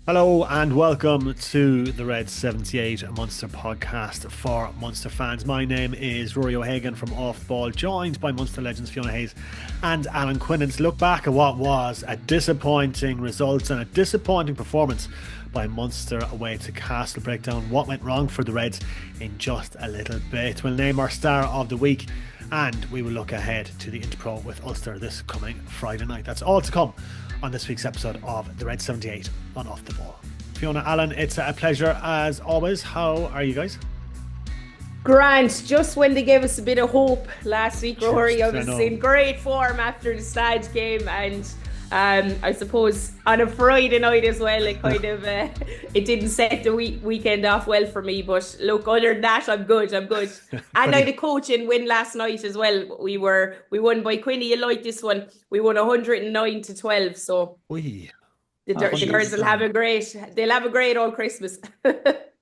Hello and welcome to the Red 78 Munster podcast for Munster fans. My name is Rory O'Hagan from Off Ball, joined by Munster legends Fiona Hayes and Alan Quinlan to look back at what was a disappointing result and a disappointing performance by Munster away to Castres. Break down what went wrong for the Reds in just a little bit. We'll name our star of the week and we will look ahead to the interpro with Ulster this coming Friday night. That's all to come on this week's episode of the Red 78 on Off the Ball. Fiona, Alan, it's a pleasure as always. How are you guys? Grant, just when they gave us a bit of hope last week, Rory, I was in great form after the Stade game, and I suppose on a Friday night as well, it kind of it didn't set the weekend off well for me. But look, other than that, I'm good. And I had a coaching win last night as well. We won by Quinny. You like this one? We won 109-12. So the girls will have a great all Christmas. That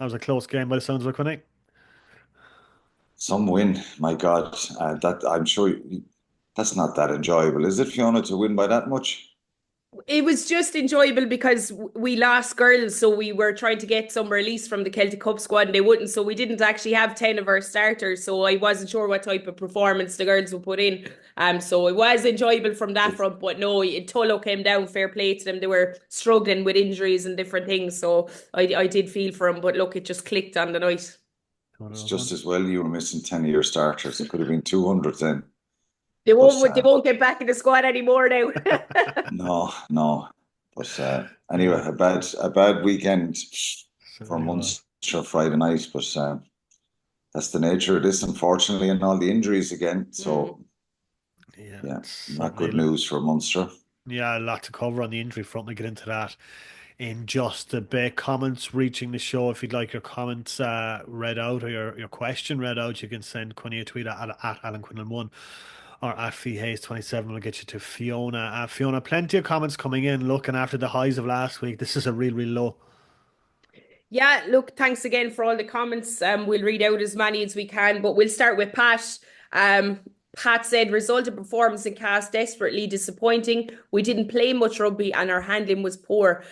was a close game by the sounds of it, Quinny. Some win, my God. That I'm sure that's not that enjoyable, is it, Fiona, to win by that much? It was just enjoyable because we lost girls, so we were trying to get some release from the Celtic Cup squad and they wouldn't, so we didn't actually have 10 of our starters, so I wasn't sure what type of performance the girls would put in. So it was enjoyable from that front, but no, Tullow came down, fair play to them. They were struggling with injuries and different things, so I did feel for them, but look, it just clicked on the night. It's just as well you were missing 10 of your starters. It could have been 200 then. They won't get back in the squad anymore now. No. But anyway, a bad weekend for Munster Friday night. But that's the nature of this, unfortunately, and all the injuries again. So yeah, not good news for Munster. Yeah, a lot to cover on the injury front. We'll get into that in just a bit. Comments reaching the show. If you'd like your comments read out or your question read out, you can send Quinny a tweet at Alan Quinlan1 or at FeeHayes27. We'll get you to Fiona. Fiona, plenty of comments coming in looking after the highs of last week. This is a real low. Yeah, look, thanks again for all the comments. We'll read out as many as we can, but we'll start with Pat. Pat said, result of performance in Cast desperately disappointing. We didn't play much rugby and our handling was poor.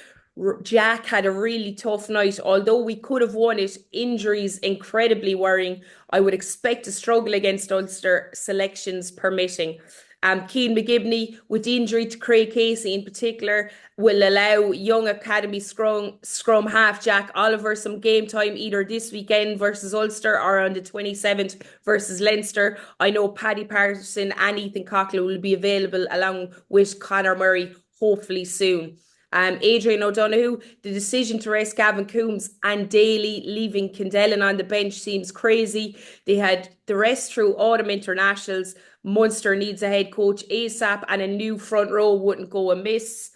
Jack had a really tough night. Although we could have won it, injuries incredibly worrying. I would expect to struggle against Ulster, selections permitting. Cian McGibney, with the injury to Craig Casey in particular, will allow young academy scrum half Jack Oliver some game time either this weekend versus Ulster or on the 27th versus Leinster. I know Paddy Patterson and Ethan Coughlin will be available along with Conor Murray hopefully soon. Adrian O'Donoghue, the decision to rest Gavin Coombs and Daly leaving Kindellan on the bench seems crazy. They had the rest through autumn internationals. Munster needs a head coach ASAP and a new front row wouldn't go amiss.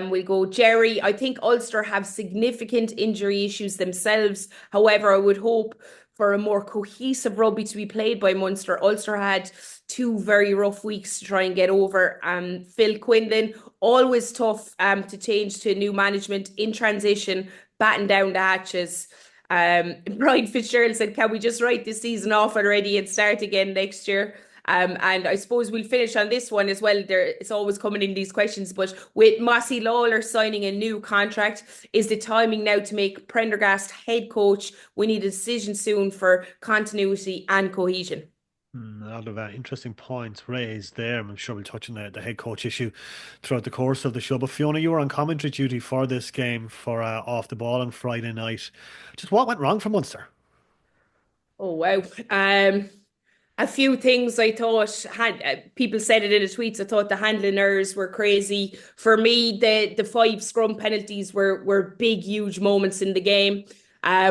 We go Jerry. I think Ulster have significant injury issues themselves. However, I would hope for a more cohesive rugby to be played by Munster. Ulster had 2 very rough weeks to try and get over. Phil Quinlan, always tough to change to new management in transition, batten down the hatches. Brian Fitzgerald said, can we just write this season off already and start again next year? And I suppose we'll finish on this one as well. It's always coming in these questions, but with Mossy Lawler signing a new contract, is the timing now to make Prendergast head coach? We need a decision soon for continuity and cohesion. A lot of interesting points raised there. I'm sure we'll touch on the head coach issue throughout the course of the show. But Fiona, you were on commentary duty for this game for Off the Ball on Friday night. Just what went wrong for Munster? Oh, wow. A few things I thought people said it in the tweets. I thought the handling errors were crazy. For me, the 5 scrum penalties were big, huge moments in the game.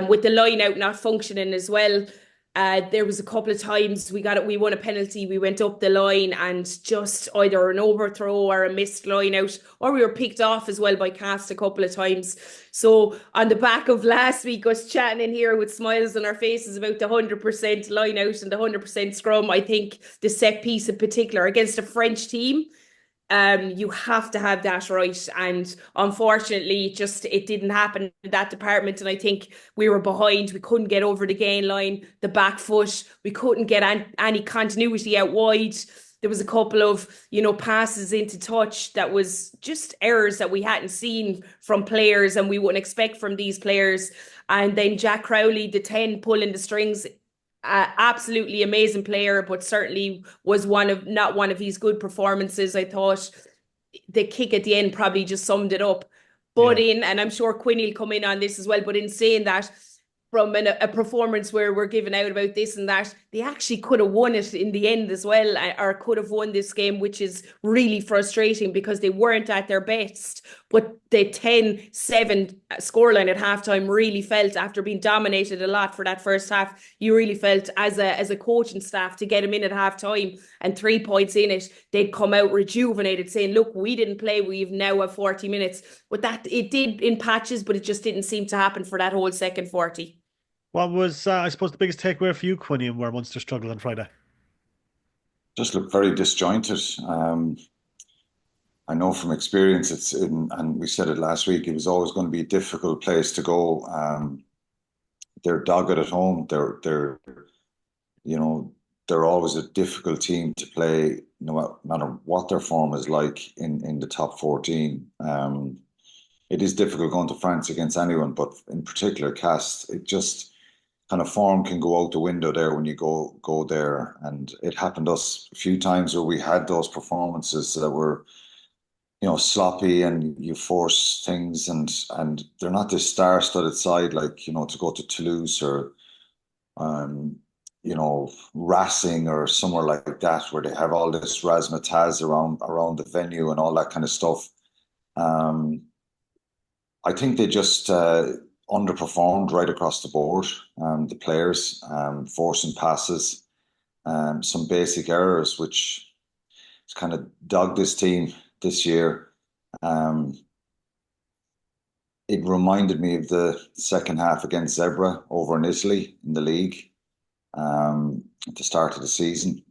With the line out not functioning as well. There was a couple of times we won a penalty, we went up the line and just either an overthrow or a missed line out, or we were picked off as well by Cast a couple of times. So on the back of last week, us chatting in here with smiles on our faces about the 100% line out and the 100% scrum, I think the set piece in particular against a French team, you have to have that right, and unfortunately it didn't happen in that department. And I think we were behind, we couldn't get over the gain line, the back foot, we couldn't get any continuity out wide. There was a couple of, passes into touch that was just errors that we hadn't seen from players and we wouldn't expect from these players. And then Jack Crowley, the 10 pulling the strings, absolutely amazing player, but certainly was not one of his good performances. I thought the kick at the end probably just summed it up. But and I'm sure Quinny will come in on this as well, but in saying that, from a performance where we're giving out about this and that, they actually could have won it in the end as well, or could have won this game, which is really frustrating because they weren't at their best. But the 10-7 scoreline at halftime really felt, after being dominated a lot for that first half, you really felt as a coaching staff, to get them in at halftime and 3 points in it, they'd come out rejuvenated, saying, look, we didn't play, we've now have 40 minutes. But that, it did in patches, but it just didn't seem to happen for that whole second 40. What was, I suppose, the biggest takeaway for you, Quinny, and where Munster struggled on Friday? Just looked very disjointed. I know from experience, and we said it last week, it was always going to be a difficult place to go. They're dogged at home. They're always a difficult team to play, no matter what their form is like in the top 14. It is difficult going to France against anyone, but in particular Castres, it just kind of form can go out the window there when you go there. And it happened to us a few times where we had those performances that were, sloppy, and you force things, and they're not this star-studded side like, to go to Toulouse or Racing or somewhere like that, where they have all this razzmatazz around the venue and all that kind of stuff. I think they just underperformed right across the board. The players forcing passes, some basic errors, which has kind of dogged this team this year. It reminded me of the second half against Zebra over in Italy in the league at the start of the season.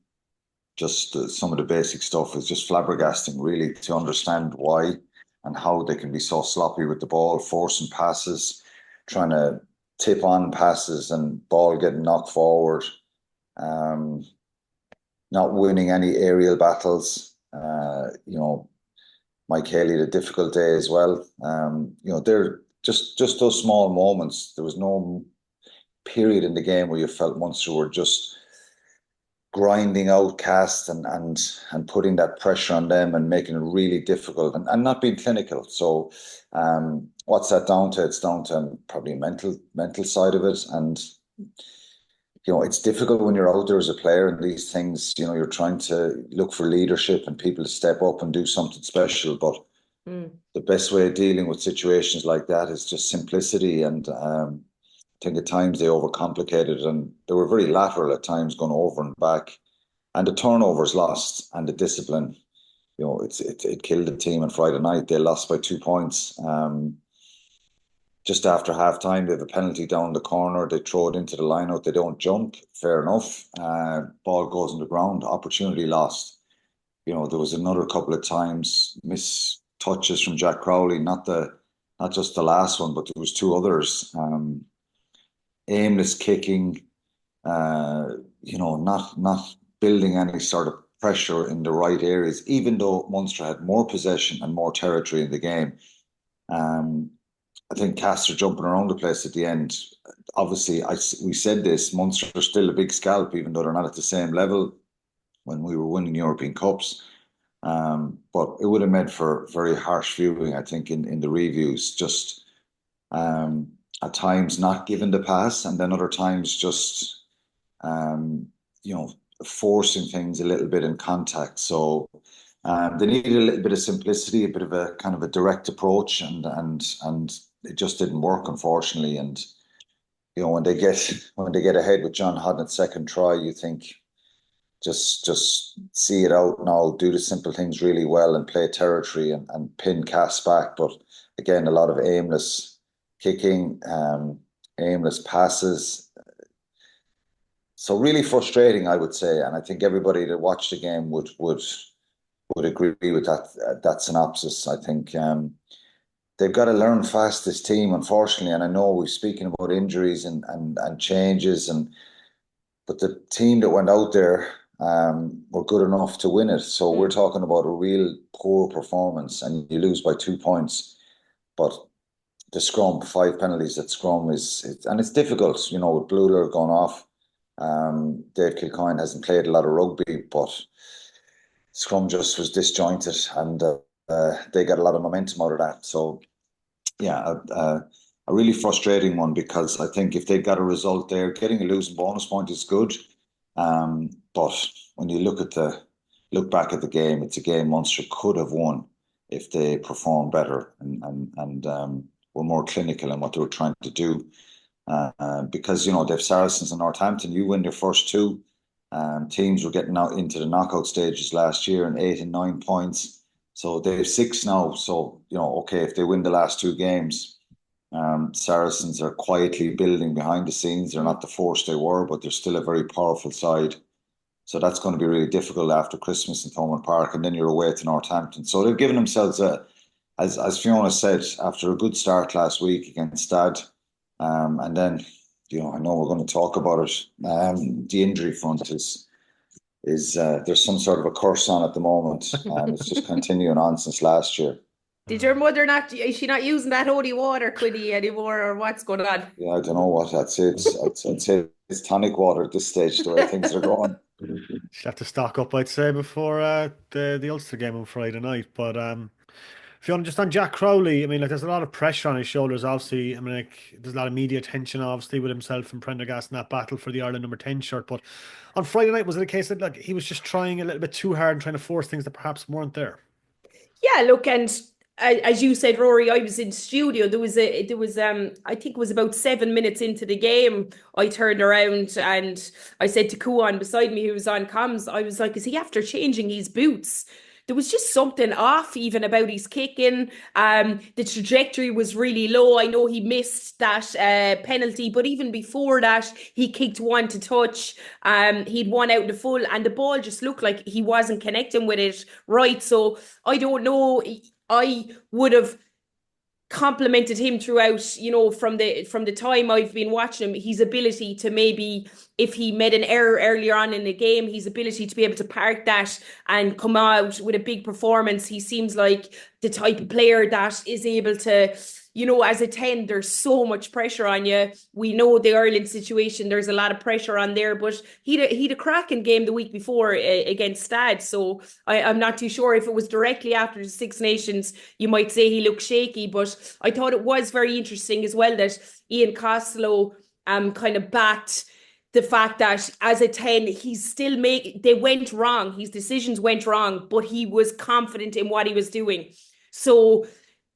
Just some of the basic stuff is just flabbergasting, really, to understand why and how they can be so sloppy with the ball, forcing passes, trying to tip on passes and ball getting knocked forward, not winning any aerial battles. Mike Haley had a difficult day as well. They're just those small moments. There was no period in the game where you felt Munster were just grinding out Cast and putting that pressure on them and making it really difficult and not being clinical. So what's that down to? It's down to probably a mental side of it. And it's difficult when you're out there as a player and these things, you're trying to look for leadership and people to step up and do something special. But the best way of dealing with situations like that is just simplicity. And I think at times they overcomplicated, and they were very lateral at times, going over and back. And the turnovers lost, and the discipline, it killed the team on Friday night. They lost by 2 points. Just after half time, they have a penalty down the corner. They throw it into the line-out. They don't jump. Fair enough. Ball goes on the ground. Opportunity lost. There was another couple of times missed touches from Jack Crowley. Not just the last one, but there was two others. Aimless kicking. Not building any sort of pressure in the right areas. Even though Munster had more possession and more territory in the game. I think Castres jumping around the place at the end. Obviously, we said this, Munster are still a big scalp, even though they're not at the same level when we were winning European Cups. But it would have made for very harsh viewing, I think, in the reviews. Just at times not giving the pass, and then other times just, forcing things a little bit in contact. So they needed a little bit of simplicity, a bit of a kind of a direct approach, and it just didn't work, unfortunately. And when they get ahead with John Hodnett's second try, you think just see it out now, do the simple things really well, and play territory and pin Cass back. But again, a lot of aimless kicking, aimless passes. So really frustrating, I would say, and I think everybody that watched the game would agree with that synopsis. I think they've got to learn fast, this team, unfortunately. And I know we're speaking about injuries and changes, but the team that went out there were good enough to win it. So we're talking about a real poor performance, and you lose by 2 points. But the scrum, 5 penalties at scrum and it's difficult, with Bluler going off. Dave Kilcoyne hasn't played a lot of rugby, but scrum just was disjointed, and they got a lot of momentum out of that. So, yeah, a really frustrating one, because I think if they'd got a result there, getting a losing bonus point is good. But when you look back at the game, it's a game Munster could have won if they performed better and were more clinical in what they were trying to do. Because they've Saracens and Northampton. You win their first two. Teams were getting out into the knockout stages last year and 8 and 9 points. So they have 6 now. So, okay, if they win the last two games, Saracens are quietly building behind the scenes. They're not the force they were, but they're still a very powerful side. So that's going to be really difficult after Christmas in Thomond Park, and then you're away to Northampton. So they've given themselves as Fiona said, after a good start last week against Stad, and then, I know we're going to talk about it. The injury front is there's some sort of a curse on at the moment, and it's just continuing on since last year. Did your mother is she not using that holy water, Quinny, anymore, or what's going on? Yeah, I don't know what I'd say. I'd say it's tonic water at this stage, the way things are going. She'll have to stock up, I'd say, before the Ulster game on Friday night. But Fiona, just on Jack Crowley, I mean, there's a lot of pressure on his shoulders, obviously. I mean, there's a lot of media attention, obviously, with himself and Prendergast in that battle for the Ireland number 10 shirt. But on Friday night, was it a case that he was just trying a little bit too hard and trying to force things that perhaps weren't there? Yeah, look, and as you said, Rory, I was in studio. I think it was about 7 minutes into the game. I turned around and I said to Kuan beside me, who was on comms, I was like, is he after changing his boots? There was just something off even about his kicking. The trajectory was really low. I know he missed that penalty, but even before that, he kicked one to touch. He'd one out in the full, and the ball just looked like he wasn't connecting with it right. So I don't know. I would have complimented him throughout, from the time I've been watching him, his ability to maybe, if he made an error earlier on in the game, his ability to be able to park that and come out with a big performance. He seems like the type of player that is able to, as a 10, there's so much pressure on you. We know the Ireland situation, there's a lot of pressure on there, but he'd a cracking game the week before against Stad. So I'm not too sure if it was directly after the Six Nations, you might say he looked shaky, but I thought it was very interesting as well that Ian Costello kind of backed the fact that as a 10, they went wrong. His decisions went wrong, but he was confident in what he was doing. So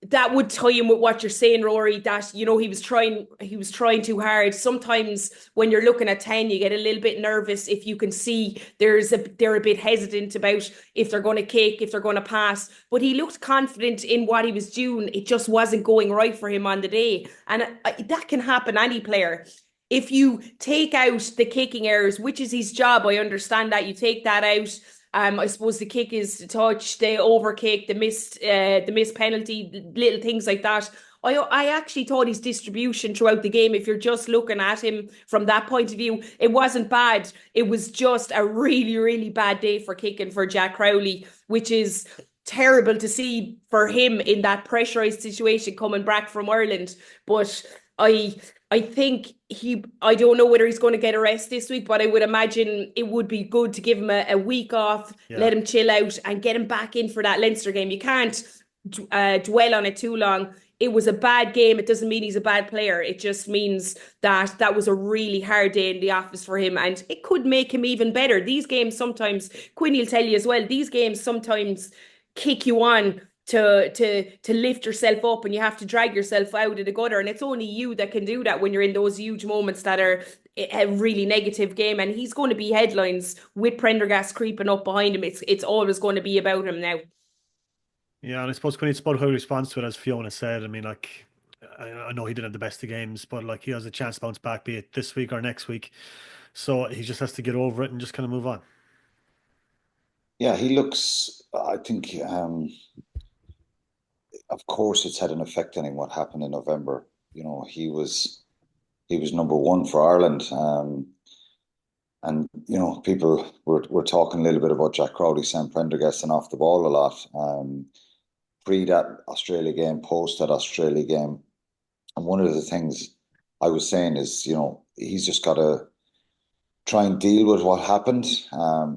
that would tie in with what you're saying, Rory, that, he was trying too hard. Sometimes when you're looking at 10, you get a little bit nervous if you can see they're a bit hesitant about if they're going to kick, if they're going to pass. But he looked confident in what he was doing. It just wasn't going right for him on the day. And that can happen any player. If you take out the kicking errors, which is his job, I understand that you take that out. I suppose the kick is to touch, the overkick, the missed penalty, little things like that. I actually thought his distribution throughout the game, if you're just looking at him from that point of view, it wasn't bad. It was just a really, really bad day for kicking for Jack Crowley, which is terrible to see for him in that pressurised situation coming back from Ireland. But I think I don't know whether he's going to get a rest this week, but I would imagine it would be good to give him a week off, let him chill out and get him back in for that Leinster game. You can't dwell on it too long. It was a bad game. It doesn't mean he's a bad player. It just means that was a really hard day in the office for him, and it could make him even better. These games sometimes, Quinny will tell you as well, these games sometimes kick you on to lift yourself up, and you have to drag yourself out of the gutter, and it's only you that can do that when you're in those huge moments that are a really negative game. And he's going to be headlines with Prendergast creeping up behind him. It's always going to be about him now. Yeah, and I suppose when it's about how he responds to it, as Fiona said, I mean, I know he didn't have the best of games, but he has a chance to bounce back, be it this week or next week. So he just has to get over it and just kind of move on. Yeah, he looks, I think, of course, it's had an effect on him what happened in November. He was number one for Ireland. And, people were talking a little bit about Jack Crowley, Sam Prendergast, and off the ball a lot. Pre that Australia game, post that Australia game. And one of the things I was saying is, he's just got to try and deal with what happened.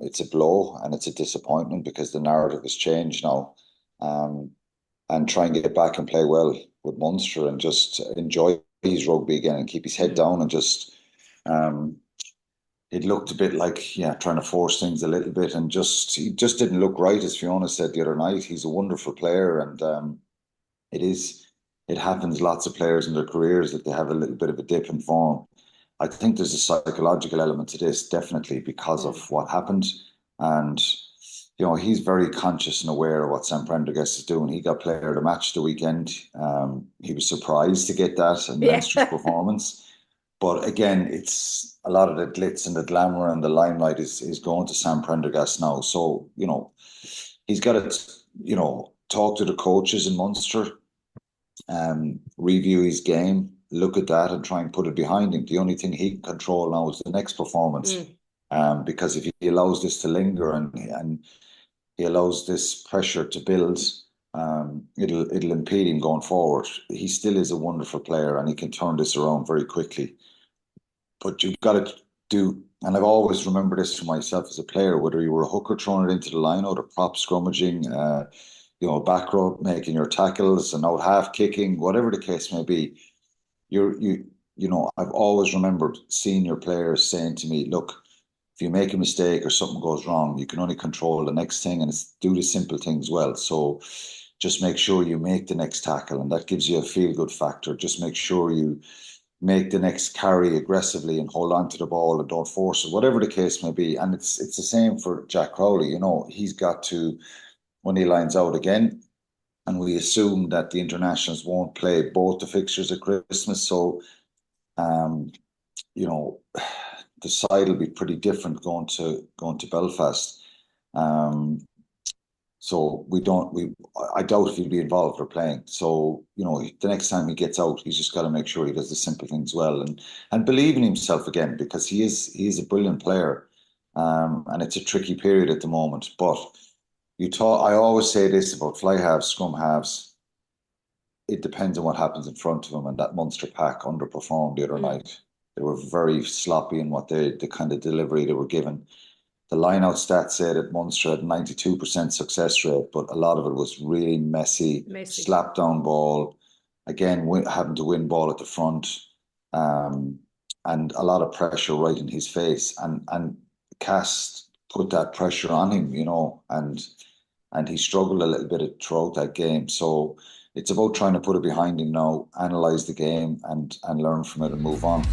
It's a blow and it's a disappointment because the narrative has changed now. And try and get back and play well with Munster and just enjoy his rugby again and keep his head down and just it looked a bit like trying to force things a little bit and he just didn't look right, as Fiona said the other night. He's a wonderful player and it happens lots of players in their careers that they have a little bit of a dip in form. I think there's a psychological element to this, definitely, because of what happened. And, he's very conscious and aware of what Sam Prendergast is doing. He got player of the match the weekend. He was surprised to get that in Leinster's performance. But again, it's a lot of the glitz and the glamour and the limelight is going to Sam Prendergast now. So, he's got to, talk to the coaches in Munster, review his game, look at that and try and put it behind him. The only thing he can control now is the next performance. Because if he allows this to linger and he allows this pressure to build, it'll impede him going forward. He still is a wonderful player and he can turn this around very quickly. But you've got to do, and I've always remembered this for myself as a player, whether you were a hooker throwing it into the line out, a prop scrummaging, back row making your tackles, and out half kicking, whatever the case may be. I've always remembered senior players saying to me, look, if you make a mistake or something goes wrong, you can only control the next thing and it's do the simple things well. So just make sure you make the next tackle and that gives you a feel-good factor. Just make sure you make the next carry aggressively and hold on to the ball and don't force it, whatever the case may be. And it's the same for Jack Crowley. He's got to, when he lines out again, and we assume that the internationals won't play both the fixtures at Christmas. So, the side will be pretty different going to Belfast. So I doubt if he'll be involved or playing. So, the next time he gets out, he's just got to make sure he does the simple things well and believe in himself again, because he is a brilliant player. And it's a tricky period at the moment. But I always say this about fly halves, scrum halves. It depends on what happens in front of them, and that Munster pack underperformed the other night. They were very sloppy in the kind of delivery they were given. The line-out stats said that Munster had 92% success rate, but a lot of it was really messy. Slap-down ball, again, having to win ball at the front, and a lot of pressure right in his face. And Cass put that pressure on him, and he struggled a little bit throughout that game. So it's about trying to put it behind him now, analyse the game and learn from it and move on.